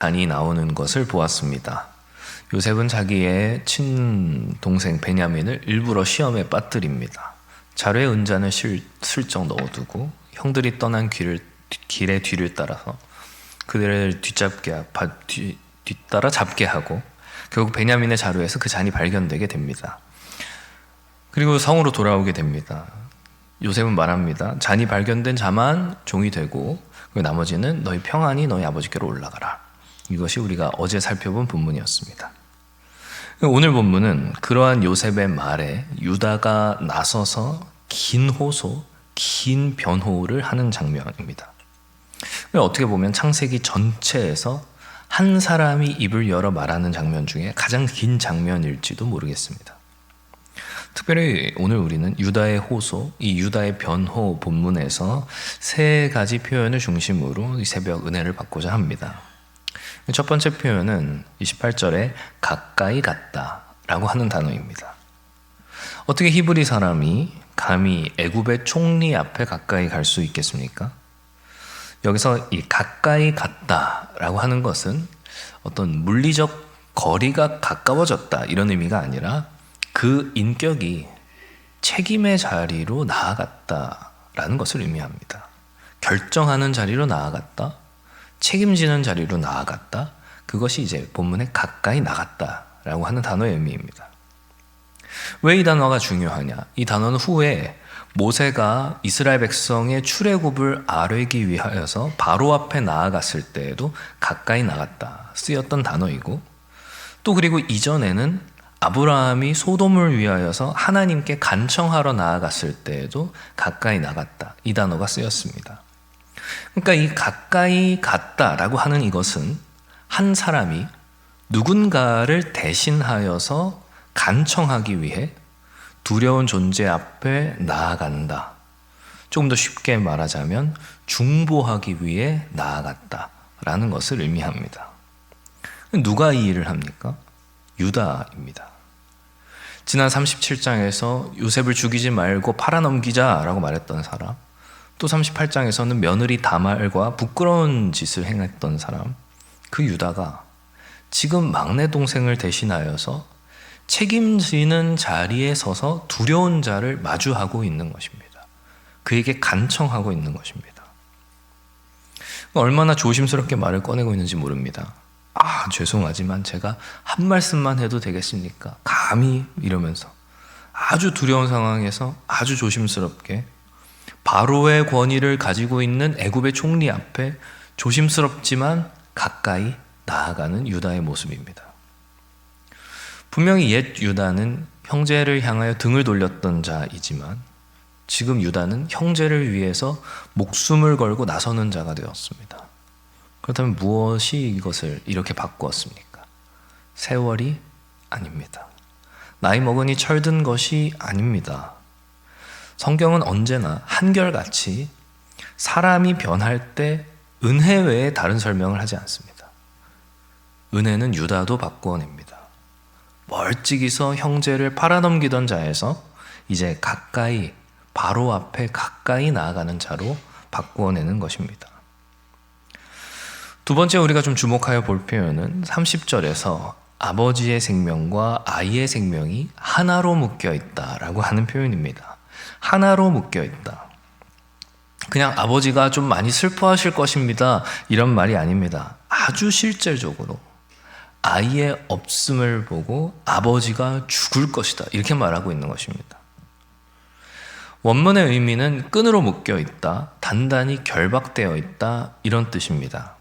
단이 나오는 것을 보았습니다. 요셉은 자기의 친동생 베냐민을 일부러 시험에 빠뜨립니다. 자루에 은잔을 슬쩍 넣어두고 형들이 떠난 길의 뒤를 따라서 그들을 뒤따라 잡게 하고 결국 베냐민의 자루에서 그 잔이 발견되게 됩니다. 그리고 성으로 돌아오게 됩니다. 요셉은 말합니다. 잔이 발견된 자만 종이 되고 나머지는 너희 평안히 너희 아버지께로 올라가라. 이것이 우리가 어제 살펴본 본문이었습니다. 오늘 본문은 그러한 요셉의 말에 유다가 나서서 긴 호소, 긴 변호를 하는 장면입니다. 어떻게 보면 창세기 전체에서 한 사람이 입을 열어 말하는 장면 중에 가장 긴 장면일지도 모르겠습니다. 특별히 오늘 우리는 유다의 호소, 이 유다의 변호 본문에서 세 가지 표현을 중심으로 이 새벽 은혜를 받고자 합니다. 첫 번째 표현은 28절에 가까이 갔다 라고 하는 단어입니다. 어떻게 히브리 사람이 감히 애굽의 총리 앞에 가까이 갈 수 있겠습니까? 여기서 이 가까이 갔다 라고 하는 것은 어떤 물리적 거리가 가까워졌다 이런 의미가 아니라 그 인격이 책임의 자리로 나아갔다라는 것을 의미합니다. 결정하는 자리로 나아갔다, 책임지는 자리로 나아갔다, 그것이 이제 본문에 가까이 나갔다라고 하는 단어의 의미입니다. 왜 이 단어가 중요하냐? 이 단어는 후에 모세가 이스라엘 백성의 출애굽을 아뢰기 위하여서 바로 앞에 나아갔을 때에도 가까이 나갔다 쓰였던 단어이고, 또 그리고 이전에는 아브라함이 소돔을 위하여서 하나님께 간청하러 나아갔을 때에도 가까이 나갔다 이 단어가 쓰였습니다. 그러니까 이 가까이 갔다라고 하는 이것은 한 사람이 누군가를 대신하여서 간청하기 위해 두려운 존재 앞에 나아간다. 조금 더 쉽게 말하자면 중보하기 위해 나아갔다라는 것을 의미합니다. 누가 이 일을 합니까? 유다입니다. 지난 37장에서 요셉을 죽이지 말고 팔아넘기자라고 말했던 사람, 또 38장에서는 며느리 다말과 부끄러운 짓을 행했던 사람, 그 유다가 지금 막내 동생을 대신하여서 책임지는 자리에 서서 두려운 자를 마주하고 있는 것입니다. 그에게 간청하고 있는 것입니다. 얼마나 조심스럽게 말을 꺼내고 있는지 모릅니다. 죄송하지만 제가 한 말씀만 해도 되겠습니까? 감히 이러면서 아주 두려운 상황에서 아주 조심스럽게 바로의 권위를 가지고 있는 애굽의 총리 앞에 조심스럽지만 가까이 나아가는 유다의 모습입니다. 분명히 옛 유다는 형제를 향하여 등을 돌렸던 자이지만 지금 유다는 형제를 위해서 목숨을 걸고 나서는 자가 되었습니다. 그렇다면 무엇이 이것을 이렇게 바꾸었습니까? 세월이 아닙니다. 나이 먹으니 철든 것이 아닙니다. 성경은 언제나 한결같이 사람이 변할 때 은혜 외에 다른 설명을 하지 않습니다. 은혜는 유다도 바꾸어냅니다. 멀찍이서 형제를 팔아넘기던 자에서 이제 가까이, 바로 앞에 가까이 나아가는 자로 바꾸어내는 것입니다. 두 번째 우리가 좀 주목하여 볼 표현은 30절에서 아버지의 생명과 아이의 생명이 하나로 묶여 있다라고 하는 표현입니다. 하나로 묶여 있다. 그냥 아버지가 좀 많이 슬퍼하실 것입니다 이런 말이 아닙니다. 아주 실질적으로 아이의 없음을 보고 아버지가 죽을 것이다 이렇게 말하고 있는 것입니다. 원문의 의미는 끈으로 묶여 있다, 단단히 결박되어 있다 이런 뜻입니다.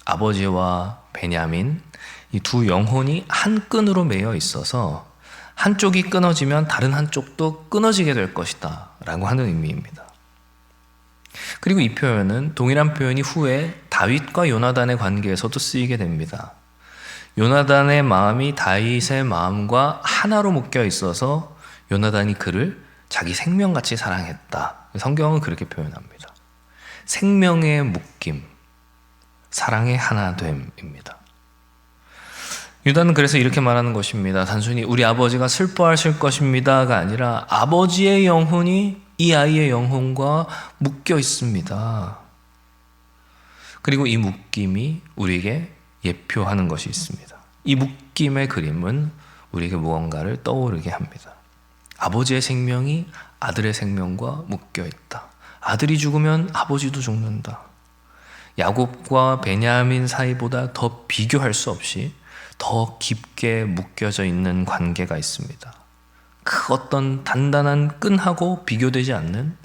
아버지와 베냐민 이 두 영혼이 한 끈으로 매여 있어서 한쪽이 끊어지면 다른 한쪽도 끊어지게 될 것이다 라고 하는 의미입니다. 그리고 이 표현은 동일한 표현이 후에 다윗과 요나단의 관계에서도 쓰이게 됩니다. 요나단의 마음이 다윗의 마음과 하나로 묶여 있어서 요나단이 그를 자기 생명같이 사랑했다. 성경은 그렇게 표현합니다. 생명의 묶임, 사랑의 하나됨입니다. 유다는 그래서 이렇게 말하는 것입니다. 단순히 우리 아버지가 슬퍼하실 것입니다가 아니라 아버지의 영혼이 이 아이의 영혼과 묶여 있습니다. 그리고 이 묶임이 우리에게 예표하는 것이 있습니다. 이 묶임의 그림은 우리에게 무언가를 떠오르게 합니다. 아버지의 생명이 아들의 생명과 묶여 있다. 아들이 죽으면 아버지도 죽는다. 야곱과 베냐민 사이보다 더 비교할 수 없이 더 깊게 묶여져 있는 관계가 있습니다. 그 어떤 단단한 끈하고 비교되지 않는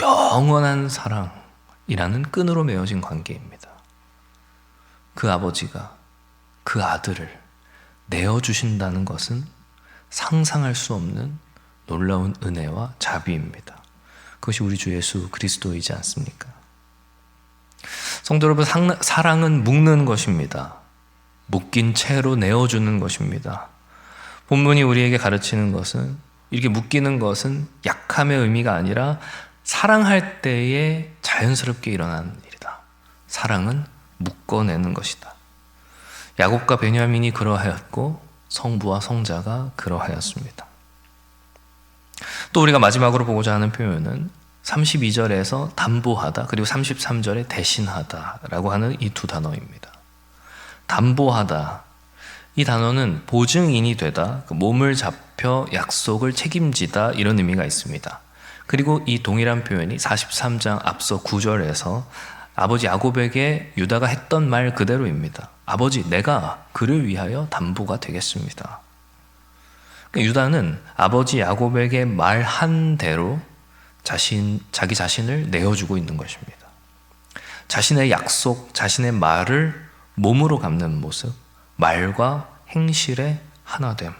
영원한 사랑이라는 끈으로 맺어진 관계입니다. 그 아버지가 그 아들을 내어주신다는 것은 상상할 수 없는 놀라운 은혜와 자비입니다. 그것이 우리 주 예수 그리스도이지 않습니까? 성도 여러분, 사랑은 묶는 것입니다. 묶인 채로 내어주는 것입니다. 본문이 우리에게 가르치는 것은, 이렇게 묶이는 것은 약함의 의미가 아니라 사랑할 때에 자연스럽게 일어나는 일이다. 사랑은 묶어내는 것이다. 야곱과 베냐민이 그러하였고 성부와 성자가 그러하였습니다. 또 우리가 마지막으로 보고자 하는 표현은 32절에서 담보하다, 그리고 33절에 대신하다라고 하는 이 두 단어입니다. 담보하다, 이 단어는 보증인이 되다, 몸을 잡혀 약속을 책임지다, 이런 의미가 있습니다. 그리고 이 동일한 표현이 43장 앞서 9절에서 아버지 야곱에게 유다가 했던 말 그대로입니다. 아버지, 내가 그를 위하여 담보가 되겠습니다. 그러니까 유다는 아버지 야곱에게 말한 대로 자기 자신을 내어주고 있는 것입니다. 자신의 약속, 자신의 말을 몸으로 갚는 모습, 말과 행실의 하나됨,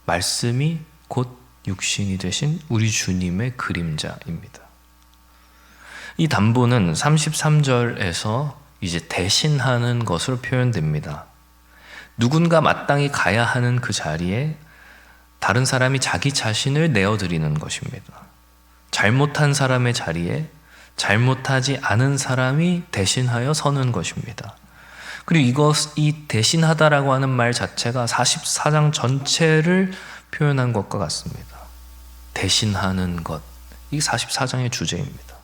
말씀이 곧 육신이 되신 우리 주님의 그림자입니다. 이 담보는 33절에서 이제 대신하는 것으로 표현됩니다. 누군가 마땅히 가야 하는 그 자리에 다른 사람이 자기 자신을 내어드리는 것입니다. 잘못한 사람의 자리에 잘못하지 않은 사람이 대신하여 서는 것입니다. 그리고 이 대신하다라고 하는 말 자체가 44장 전체를 표현한 것과 같습니다. 대신하는 것, 이게 44장의 주제입니다.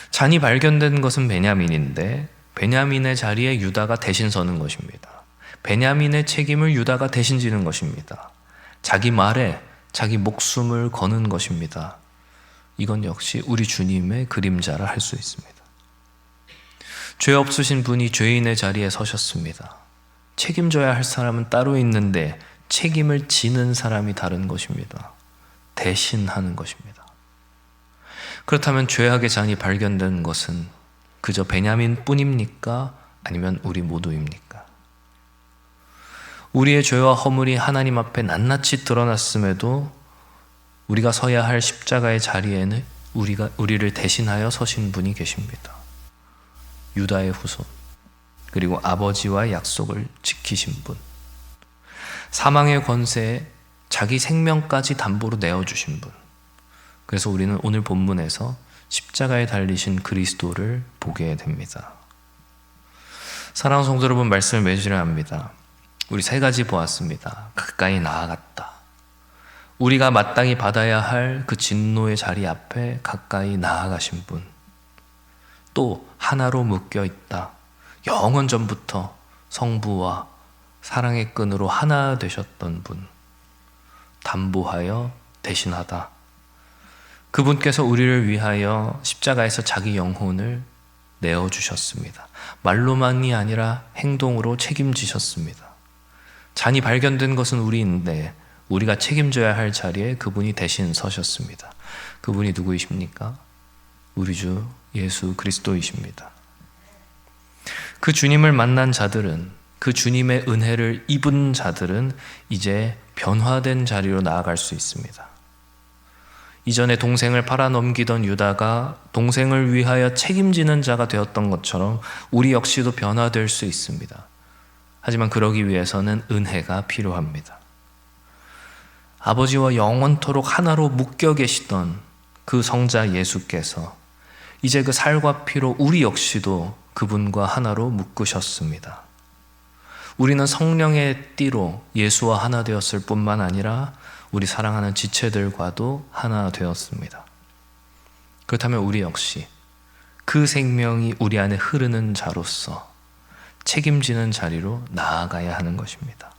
잔이 발견된 것은 베냐민인데 베냐민의 자리에 유다가 대신 서는 것입니다. 베냐민의 책임을 유다가 대신 지는 것입니다. 자기 말에 자기 목숨을 거는 것입니다. 이건 역시 우리 주님의 그림자라 할 수 있습니다. 죄 없으신 분이 죄인의 자리에 서셨습니다. 책임져야 할 사람은 따로 있는데 책임을 지는 사람이 다른 것입니다. 대신하는 것입니다. 그렇다면 죄악의 잔이 발견된 것은 그저 베냐민 뿐입니까? 아니면 우리 모두입니까? 우리의 죄와 허물이 하나님 앞에 낱낱이 드러났음에도 우리가 서야 할 십자가의 자리에는 우리를 대신하여 서신 분이 계십니다. 유다의 후손, 그리고 아버지와의 약속을 지키신 분, 사망의 권세에 자기 생명까지 담보로 내어주신 분. 그래서 우리는 오늘 본문에서 십자가에 달리신 그리스도를 보게 됩니다. 사랑하는 성도 여러분, 말씀을 맺으려 합니다. 우리 세 가지 보았습니다. 가까이 나아갔다. 우리가 마땅히 받아야 할 그 진노의 자리 앞에 가까이 나아가신 분. 또 하나로 묶여 있다. 영원 전부터 성부와 사랑의 끈으로 하나 되셨던 분. 담보하여 대신하다. 그분께서 우리를 위하여 십자가에서 자기 영혼을 내어주셨습니다. 말로만이 아니라 행동으로 책임지셨습니다. 잔이 발견된 것은 우리인데 우리가 책임져야 할 자리에 그분이 대신 서셨습니다. 그분이 누구이십니까? 우리 주 예수 그리스도이십니다. 그 주님을 만난 자들은, 그 주님의 은혜를 입은 자들은 이제 변화된 자리로 나아갈 수 있습니다. 이전에 동생을 팔아넘기던 유다가 동생을 위하여 책임지는 자가 되었던 것처럼 우리 역시도 변화될 수 있습니다. 하지만 그러기 위해서는 은혜가 필요합니다. 아버지와 영원토록 하나로 묶여 계시던 그 성자 예수께서 이제 그 살과 피로 우리 역시도 그분과 하나로 묶으셨습니다. 우리는 성령의 띠로 예수와 하나 되었을 뿐만 아니라 우리 사랑하는 지체들과도 하나 되었습니다. 그렇다면 우리 역시 그 생명이 우리 안에 흐르는 자로서 책임지는 자리로 나아가야 하는 것입니다.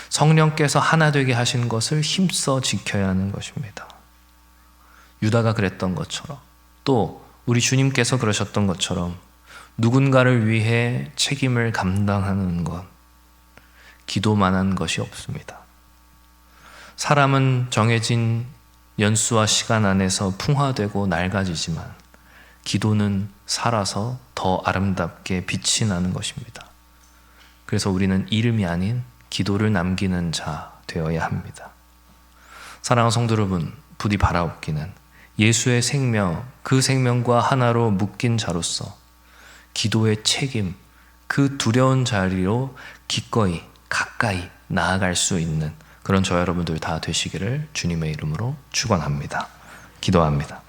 성령께서 하나 되게 하신 것을 힘써 지켜야 하는 것입니다. 유다가 그랬던 것처럼, 또 우리 주님께서 그러셨던 것처럼 누군가를 위해 책임을 감당하는 것, 기도만한 것이 없습니다. 사람은 정해진 연수와 시간 안에서 풍화되고 낡아지지만 기도는 살아서 더 아름답게 빛이 나는 것입니다. 그래서 우리는 이름이 아닌 기도를 남기는 자 되어야 합니다. 사랑하는 성도 여러분, 부디 바라옵기는 예수의 생명, 그 생명과 하나로 묶인 자로서 기도의 책임, 그 두려운 자리로 기꺼이 가까이 나아갈 수 있는 그런 저 여러분들 다 되시기를 주님의 이름으로 축원합니다. 기도합니다.